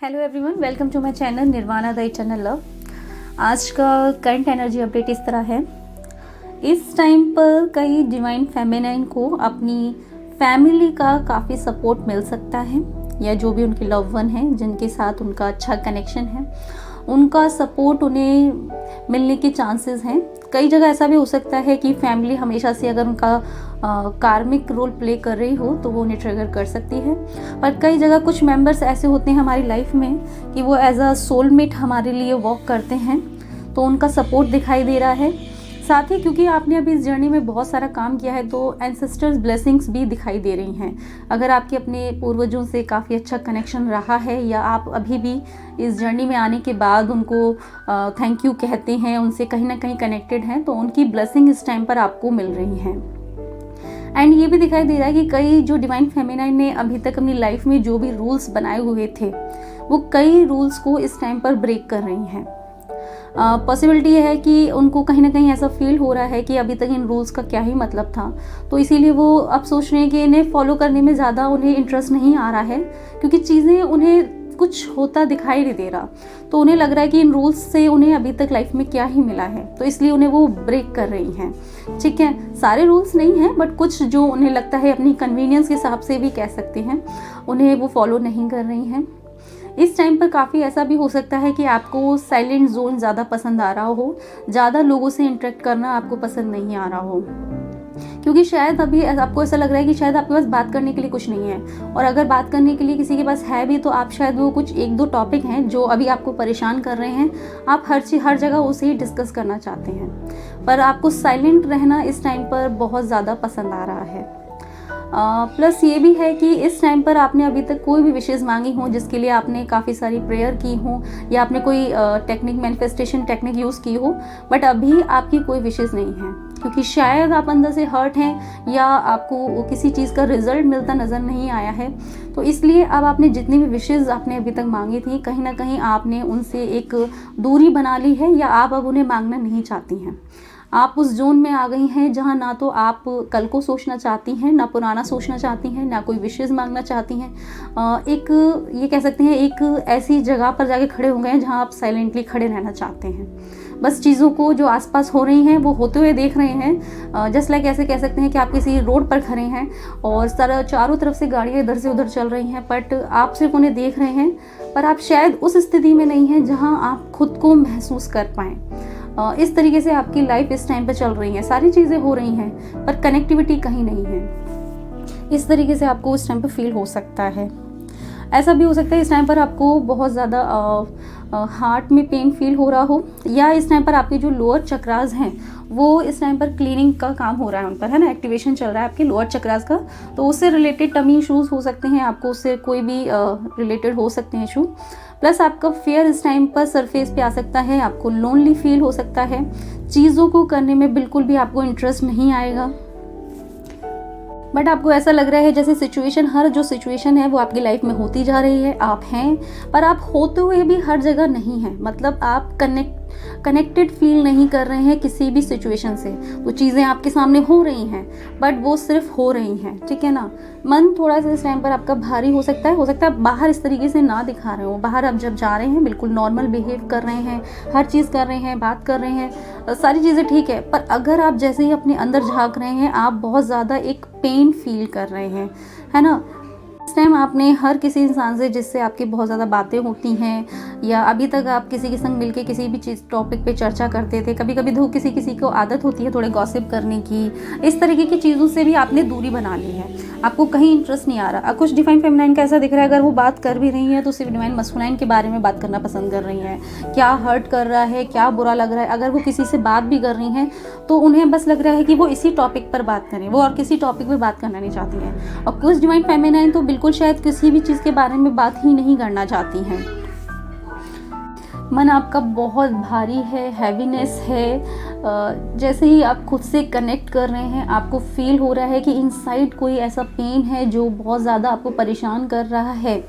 Hello everyone, welcome to my channel Nirvana the eternal love. आज का current energy update इस तरह है। इस टाइम पर कई डिवाइन फेमिनाइन को अपनी फैमिली का काफ़ी सपोर्ट मिल सकता है, या जो भी उनके लव वन हैं जिनके साथ उनका अच्छा कनेक्शन है, उनका सपोर्ट उन्हें मिलने के चांसेस हैं। कई जगह ऐसा भी हो सकता है कि फैमिली हमेशा से अगर उनका कार्मिक रोल प्ले कर रही हो तो वो उन्हें ट्रिगर कर सकती है। पर कई जगह कुछ मेंबर्स ऐसे होते हैं हमारी लाइफ में कि वो एज अ सोलमेट हमारे लिए वॉक करते हैं, तो उनका सपोर्ट दिखाई दे रहा है। साथ ही क्योंकि आपने अभी इस जर्नी में बहुत सारा काम किया है तो एंसेस्टर्स ब्लेसिंग्स भी दिखाई दे रही हैं। अगर आपके अपने पूर्वजों से काफ़ी अच्छा कनेक्शन रहा है, या आप अभी भी इस जर्नी में आने के बाद उनको थैंक यू कहते हैं, उनसे कहीं ना कहीं कनेक्टेड हैं, तो उनकी ब्लेसिंग इस टाइम पर आपको मिल रही हैं। एंड ये भी दिखाई दे रहा है कि कई जो डिवाइन फेमिनाइन ने अभी तक अपनी लाइफ में जो भी रूल्स बनाए हुए थे, वो कई रूल्स को इस टाइम पर ब्रेक कर रही हैं। पॉसिबिलिटी ये है कि उनको कहीं ना कहीं ऐसा फील हो रहा है कि अभी तक इन रूल्स का क्या ही मतलब था, तो इसीलिए वो अब सोच रहे हैं कि इन्हें फॉलो करने में ज़्यादा उन्हें इंटरेस्ट नहीं आ रहा है, क्योंकि चीज़ें उन्हें कुछ होता दिखाई नहीं दे रहा। तो उन्हें लग रहा है कि इन रूल्स से उन्हें अभी तक लाइफ में क्या ही मिला है, तो इसलिए उन्हें वो ब्रेक कर रही हैं। ठीक है, सारे रूल्स नहीं हैं, बट कुछ जो उन्हें लगता है अपनी कन्वीनियंस के हिसाब से भी कह सकते हैं, उन्हें वो फॉलो नहीं कर रही हैं। इस टाइम पर काफ़ी ऐसा भी हो सकता है कि आपको साइलेंट जोन ज़्यादा पसंद आ रहा हो, ज़्यादा लोगों से इंटरेक्ट करना आपको पसंद नहीं आ रहा हो, क्योंकि शायद अभी आपको ऐसा लग रहा है कि शायद आपके पास बात करने के लिए कुछ नहीं है, और अगर बात करने के लिए किसी के पास है भी तो आप शायद वो कुछ एक दो टॉपिक हैं जो अभी आपको परेशान कर रहे हैं, आप हर जगह उसे ही डिस्कस करना चाहते हैं, पर आपको साइलेंट रहना इस टाइम पर बहुत ज़्यादा पसंद आ रहा है। प्लस ये भी है कि इस टाइम पर आपने अभी तक कोई भी विशेष मांगी हो जिसके लिए आपने काफ़ी सारी प्रेयर की हो, या आपने कोई टेक्निक मैनिफेस्टेशन टेक्निक यूज़ की हो, बट अभी आपकी कोई विशेष नहीं है, क्योंकि शायद आप अंदर से हर्ट हैं या आपको किसी चीज़ का रिजल्ट मिलता नज़र नहीं आया है। तो इसलिए अब आपने जितनी भी विशेष आपने अभी तक मांगी थी, कहीं ना कहीं आपने उनसे एक दूरी बना ली है, या आप अब उन्हें मांगना नहीं चाहती हैं। आप उस जोन में आ गई हैं जहां ना तो आप कल को सोचना चाहती हैं, ना पुराना सोचना चाहती हैं, ना कोई विशेष मांगना चाहती हैं। एक ये कह सकते हैं एक ऐसी जगह पर जाके खड़े हो गए हैं जहां आप साइलेंटली खड़े रहना चाहते हैं। बस चीज़ों को जो आसपास हो रही हैं वो होते हुए देख रहे हैं। जस्ट लाइक ऐसे कह सकते हैं कि आप किसी रोड पर खड़े हैं और चारों तरफ से गाड़ियाँ इधर से उधर चल रही हैं, बट आप सिर्फ उन्हें देख रहे हैं, पर आप शायद उस स्थिति में नहीं हैं जहाँ आप खुद को महसूस कर पाएँ। इस तरीके से आपकी लाइफ इस टाइम पे चल रही है, सारी चीज़ें हो रही हैं, पर कनेक्टिविटी कहीं नहीं है। इस तरीके से आपको इस टाइम पे फील हो सकता है। ऐसा भी हो सकता है इस टाइम पर आपको बहुत ज़्यादा हार्ट में पेन फील हो रहा हो, या इस टाइम पर आपके जो लोअर चक्रास हैं वो इस टाइम पर क्लीनिंग का काम हो रहा है उन पर, है ना, एक्टिवेशन चल रहा है आपके लोअर चक्रास का, तो उससे रिलेटेड टमी इशूज़ हो सकते हैं, आपको उससे कोई भी रिलेटेड हो सकते हैं इशू। प्लस आपका फेयर इस टाइम पर सरफेस पे आ सकता है, आपको लोनली फील हो सकता है, चीज़ों को करने में बिल्कुल भी आपको इंटरेस्ट नहीं आएगा, बट आपको ऐसा लग रहा है जैसे हर जो सिचुएशन है वो आपकी लाइफ में होती जा रही है, आप हैं, पर आप होते हुए भी हर जगह नहीं हैं। मतलब आप कनेक्टेड फील नहीं कर रहे हैं किसी भी सिचुएशन से। वो चीज़ें आपके सामने हो रही हैं, बट वो सिर्फ हो रही हैं, ठीक है ना। मन थोड़ा सा इस टाइम पर आपका भारी हो सकता है बाहर इस तरीके से ना दिखा रहे हो। बाहर आप जब जा रहे हैं बिल्कुल नॉर्मल बिहेव कर रहे हैं, हर चीज़ कर रहे हैं, बात कर रहे हैं, सारी चीज़ें ठीक है, पर अगर आप जैसे ही अपने अंदर झांक रहे हैं, आप बहुत ज़्यादा एक पेन फील कर रहे हैं, है ना। इस टाइम आपने हर किसी इंसान से जिससे आपकी बहुत ज़्यादा बातें होती हैं, या अभी तक आप किसी के संग मिलके किसी भी चीज़ टॉपिक पे चर्चा करते थे, कभी कभी तो किसी को आदत होती है थोड़े गॉसिप करने की, इस तरीके की चीज़ों से भी आपने दूरी बना ली है, आपको कहीं इंटरेस्ट नहीं आ रहा। कुछ डिवाइन फेमिनाइन का ऐसा दिख रहा है, अगर वो बात कर भी रही हैं तो सिर्फ डिवाइन मस्कुलाइन के बारे में बात करना पसंद कर रही हैं, क्या हर्ट कर रहा है, क्या बुरा लग रहा है। अगर वो किसी से बात भी कर रही हैं तो उन्हें बस लग रहा है कि वो इसी टॉपिक पर बात करें, वो और किसी टॉपिक पर बात करना नहीं चाहती हैं। और कुछ डिवाइन फेमिनाइन तो बिल्कुल शायद किसी भी चीज़ के बारे में बात ही नहीं करना चाहती हैं। मन आपका बहुत भारी है, हैवीनेस है। जैसे ही आप खुद से कनेक्ट कर रहे हैं, आपको फील हो रहा है कि इनसाइड कोई ऐसा पेन है जो बहुत ज़्यादा आपको परेशान कर रहा है,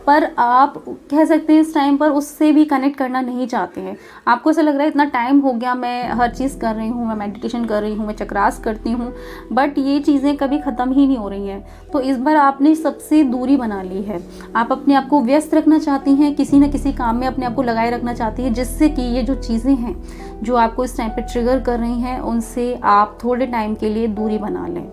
पर आप कह सकते हैं इस टाइम पर उससे भी कनेक्ट करना नहीं चाहते हैं। आपको ऐसा लग रहा है इतना टाइम हो गया, मैं हर चीज़ कर रही हूँ, मैं मेडिटेशन कर रही हूँ, मैं चक्रास करती हूँ, बट ये चीज़ें कभी ख़त्म ही नहीं हो रही हैं। तो इस बार आपने सबसे दूरी बना ली है। आप अपने आप को व्यस्त रखना चाहती हैं, किसी न किसी काम में अपने आप को लगाए रखना चाहती हैं, जिससे कि ये जो चीज़ें हैं जो आपको इस टाइम पर ट्रिगर कर रही हैं उनसे आप थोड़े टाइम के लिए दूरी बना लें।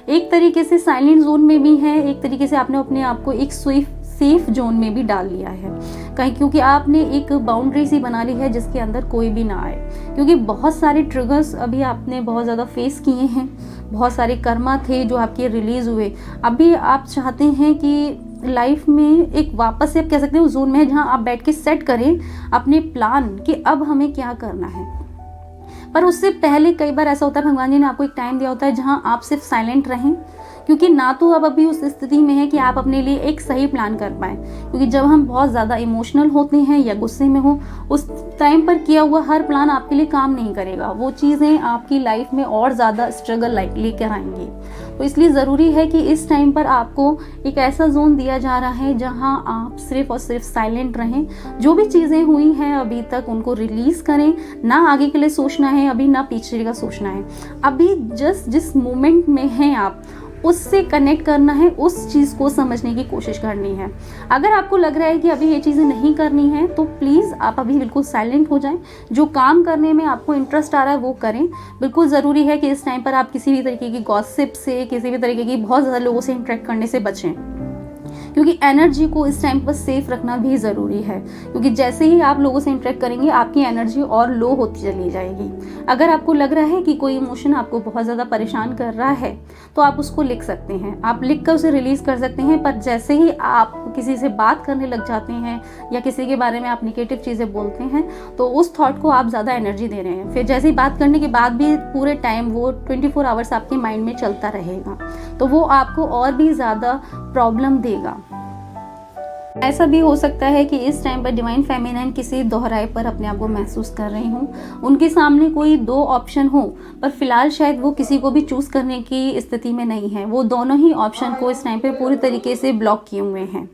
एक तरीके से साइलेंट जोन में भी हैं, एक तरीके से आपने अपने आप को एक सेफ जोन में भी डाल लिया है कहीं, क्योंकि आपने एक बाउंड्री सी बना ली है जिसके अंदर कोई भी ना आए। क्योंकि बहुत सारे ट्रिगर्स अभी आपने बहुत ज़्यादा फेस किए हैं, बहुत सारे कर्मा थे जो आपके रिलीज़ हुए। अभी आप चाहते हैं कि लाइफ में एक वापस से आप कह सकते हैं उस जोन में है जहाँ आप बैठ के सेट करें अपने प्लान कि अब हमें क्या करना है। पर उससे पहले कई बार ऐसा होता है भगवान जी ने आपको एक टाइम दिया होता है जहाँ आप सिर्फ साइलेंट रहें, क्योंकि ना तो अब अभी उस स्थिति में है कि आप अपने लिए एक सही प्लान कर पाएँ। क्योंकि जब हम बहुत ज़्यादा इमोशनल होते हैं या गुस्से में हो, उस टाइम पर किया हुआ हर प्लान आपके लिए काम नहीं करेगा। वो चीज़ें आपकी लाइफ में और ज़्यादा स्ट्रगल लेकर आएंगी। तो इसलिए ज़रूरी है कि इस टाइम पर आपको एक ऐसा जोन दिया जा रहा है जहां आप सिर्फ और सिर्फ साइलेंट रहें। जो भी चीज़ें हुई हैं अभी तक उनको रिलीज़ करें, ना आगे के लिए सोचना है अभी, ना पीछे का सोचना है। अभी जस्ट जिस मोमेंट में हैं आप उससे कनेक्ट करना है, उस चीज़ को समझने की कोशिश करनी है। अगर आपको लग रहा है कि अभी ये चीज़ें नहीं करनी है तो प्लीज़ आप अभी बिल्कुल साइलेंट हो जाएं। जो काम करने में आपको इंटरेस्ट आ रहा है वो करें। बिल्कुल ज़रूरी है कि इस टाइम पर आप किसी भी तरीके की गॉसिप से, किसी भी तरीके की बहुत ज़्यादा लोगों से इंटरेक्ट करने से बचें, क्योंकि एनर्जी को इस टाइम पर सेफ रखना भी ज़रूरी है। क्योंकि जैसे ही आप लोगों से इंटरेक्ट करेंगे आपकी एनर्जी और लो होती चली जाएगी। अगर आपको लग रहा है कि कोई इमोशन आपको बहुत ज़्यादा परेशान कर रहा है तो आप उसको लिख सकते हैं, आप लिख कर उसे रिलीज़ कर सकते हैं। पर जैसे ही आप किसी से बात करने लग जाते हैं या किसी के बारे में आप निगेटिव चीज़ें बोलते हैं तो उस थॉट को आप ज़्यादा एनर्जी दे रहे हैं। फिर जैसे ही बात करने के बाद भी पूरे टाइम वो 24 आवर्स आपके माइंड में चलता रहेगा, तो वो आपको और भी ज़्यादा प्रॉब्लम देगा। ऐसा भी हो सकता है कि इस टाइम पर डिवाइन फेमिनाइन किसी दोहराए पर अपने आप को महसूस कर रही हूँ। उनके सामने कोई दो ऑप्शन हो, पर फिलहाल शायद वो किसी को भी चूज़ करने की स्थिति में नहीं है। वो दोनों ही ऑप्शन को इस टाइम पे पूरी तरीके से ब्लॉक किए हुए हैं।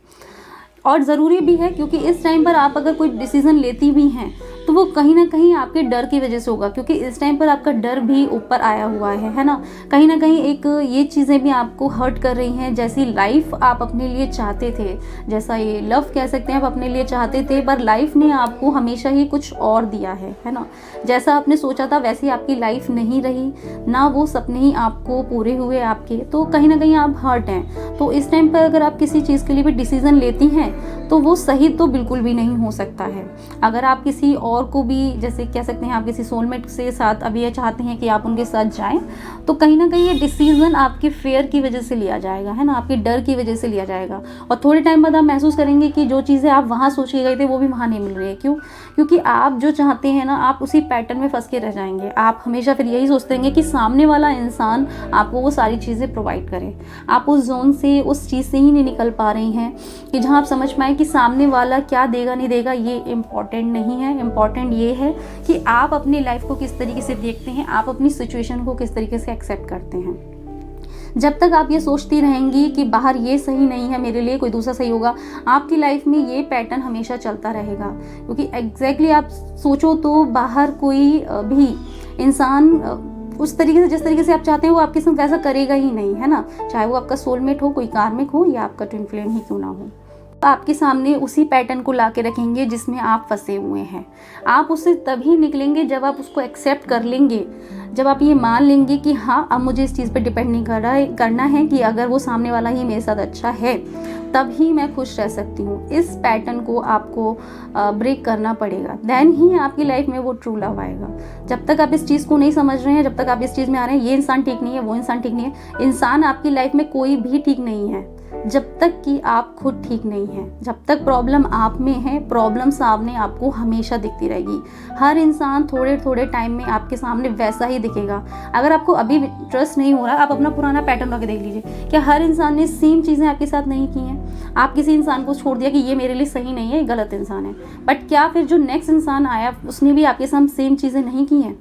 और ज़रूरी भी है क्योंकि इस टाइम पर आप अगर कोई डिसीज़न लेती भी हैं तो वो कहीं ना कहीं आपके डर की वजह से होगा, क्योंकि इस टाइम पर आपका डर भी ऊपर आया हुआ है ना। कहीं ना कहीं एक ये चीज़ें भी आपको हर्ट कर रही हैं। जैसी लाइफ आप अपने लिए चाहते थे, जैसा ये लव कह सकते हैं आप अपने लिए चाहते थे, पर लाइफ ने आपको हमेशा ही कुछ और दिया है ना। जैसा आपने सोचा था वैसी आपकी लाइफ नहीं रही, ना वो सपने ही आपको पूरे हुए आपके, तो कहीं ना कहीं आप हर्ट हैं। तो इस टाइम पर अगर आप किसी चीज़ के लिए भी डिसीज़न लेती हैं तो वो सही तो बिल्कुल भी नहीं हो सकता है। अगर आप किसी और को भी, जैसे कह सकते हैं आप किसी सोलमेट से साथ अभी ये चाहते हैं कि आप उनके साथ जाएं, तो कहीं ना कहीं ये डिसीजन आपके फेयर की वजह से लिया जाएगा, है ना, आपके डर की वजह से लिया जाएगा। और थोड़े टाइम बाद आप महसूस करेंगे कि जो चीज़ें आप वहाँ सोच के गए थे वो भी वहाँ नहीं मिल रही है। क्यों? क्योंकि आप जो चाहते हैं ना, आप उसी पैटर्न में फंस के रह जाएंगे। आप हमेशा फिर यही सोचते हैं कि सामने वाला इंसान आपको वो सारी चीज़ें प्रोवाइड करे। आप उस जोन से, उस चीज़ से ही नहीं निकल पा रही हैं कि जहाँ आप समझ पाएँ कि सामने वाला क्या देगा नहीं देगा ये इम्पॉर्टेंट नहीं है। इम्पॉर्टेंट ये है कि आप अपनी लाइफ को किस तरीके से देखते हैं, आप अपनी सिचुएशन को किस तरीके से एक्सेप्ट करते हैं। जब तक आप ये सोचती रहेंगी कि बाहर ये सही नहीं है, मेरे लिए कोई दूसरा सही होगा, आपकी लाइफ में ये पैटर्न हमेशा चलता रहेगा। क्योंकि एग्जैक्टली आप सोचो तो बाहर कोई भी इंसान उस तरीके से, जिस तरीके से आप चाहते हैं वो आपके साथ वैसा करेगा ही नहीं, है ना। चाहे वो आपका सोलमेट हो, कोई कार्मिक हो या आपका ट्विन फ्लेम ही क्यों ना हो, आपके सामने उसी पैटर्न को ला के रखेंगे जिसमें आप फंसे हुए हैं। आप उससे तभी निकलेंगे जब आप उसको एक्सेप्ट कर लेंगे, जब आप ये मान लेंगे कि हाँ अब मुझे इस चीज़ पे डिपेंड नहीं करना है कि अगर वो सामने वाला ही मेरे साथ अच्छा है तभी मैं खुश रह सकती हूँ। इस पैटर्न को आपको ब्रेक करना पड़ेगा, देन ही आपकी लाइफ में वो ट्रू लव आएगा। जब तक आप इस चीज़ को नहीं समझ रहे हैं, जब तक आप इस चीज़ में आ रहे हैं ये इंसान ठीक नहीं है, वो इंसान ठीक नहीं है, इंसान आपकी लाइफ में कोई भी ठीक नहीं है जब तक कि आप खुद ठीक नहीं हैं। जब तक प्रॉब्लम आप में है, प्रॉब्लम सामने आपको हमेशा दिखती रहेगी। हर इंसान थोड़े थोड़े टाइम में आपके सामने वैसा ही दिखेगा। अगर आपको अभी ट्रस्ट नहीं हो रहा, आप अपना पुराना पैटर्न लगा के देख लीजिए, क्या हर इंसान ने सेम चीज़ें आपके साथ नहीं की हैं? आप किसी इंसान को छोड़ दिया कि ये मेरे लिए सही नहीं है, गलत इंसान है, बट क्या फिर जो नेक्स्ट इंसान आया उसने भी आपके साथ सेम चीज़ें नहीं की हैं?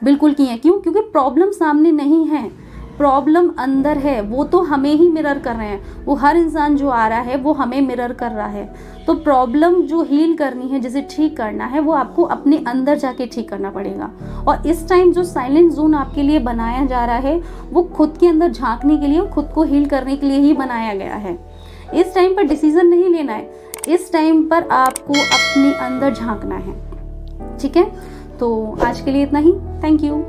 बिल्कुल की हैं। क्यों? क्योंकि प्रॉब्लम सामने नहीं है, प्रॉब्लम अंदर है वो तो हमें ही मिरर कर रहे हैं, वो हर इंसान जो आ रहा है वो हमें मिरर कर रहा है। तो प्रॉब्लम जो हील करनी है, जिसे ठीक करना है, वो आपको अपने अंदर जाके ठीक करना पड़ेगा। और इस टाइम जो साइलेंट जोन आपके लिए बनाया जा रहा है वो खुद के अंदर झांकने के लिए, खुद को हील करने के लिए ही बनाया गया है। इस टाइम पर डिसीजन नहीं लेना है, इस टाइम पर आपको अपने अंदर झांकना है। ठीक है, तो आज के लिए इतना ही। Thank you.